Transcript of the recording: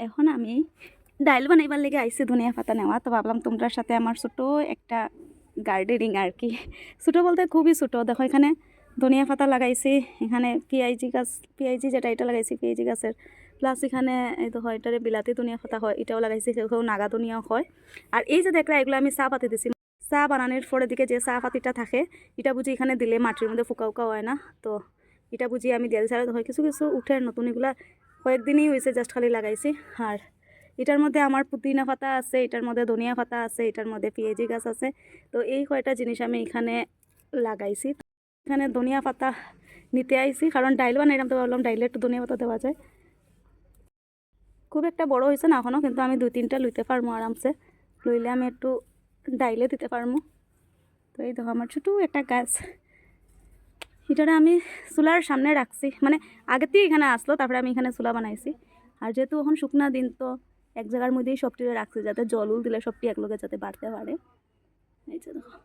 এখন আমি ডাইল বানাইবার লেগে আইসি ধনিয়া পাতা নেওয়া। তো ভাবলাম তোমরার সাথে আমার ছোটো একটা গার্ডেনিং আর কি, ছোটো বলতে খুবই ছোটো। দেখো এখানে ধনিয়া পাতা লাগাইছি, এখানে পিআইজি গাছ, পিআইজি যেটা এটা লাগাইছি পিআইজি গাছের, প্লাস এখানে এই তো হয় এটারে বিলাতি ধনিয়া পাতা হয়, এটাও লাগাইছি, কেউ নাগা ধনিয়াও হয়। আর এই যে দেখলা এগুলো আমি চা পাতি দিছি, চা বানানোর পরে দিকে যে চা পাতিটা থাকে এটা বুঝি এখানে দিলে মাটির মধ্যে ফুকা উকা হয় না, তো এটা বুঝি আমি দিয়ে দিচ্ছি। আর হয় কিছু কিছু উঠে নতুন, এগুলা কয়েকদিনই হয়েছে জাস্ট খালি লাগাইছি। আর এটার মধ্যে আমার পুদিনা পাতা আছে, এটার মধ্যে ধনিয়া পাতা আছে, এটার মধ্যে পিঁয়াজি গাছ আছে। তো এই কয়টা জিনিস আমি এখানে লাগাইছি। এখানে ধনিয়া পাতা নিতে আইছি, কারণ ডাইল বানাইলাম, তো ভাবলাম ডাইলে একটু ধনিয়া পাতা দেওয়া যায়। খুব একটা বড় হয়েছে না এখনও, কিন্তু আমি 2-3টা লইতে পারবো আরামসে, লইলে আমি একটু ডাইলে দিতে পারবো। তো এই দেখো আমার ছোটো একটা গাছ, এটারে আমি চুলার সামনে রাখছি, মানে আগেতেই এখানে আসলো, তারপরে আমি এখানে চুলা বানাইছি। আর যেহেতু এখন শুকনা দিন, তো এক জায়গার মধ্যেই সবটি রাখছি, যাতে জল উল দিলে সবটি একলগে যাতে বাড়তে পারে। এই যে দেখো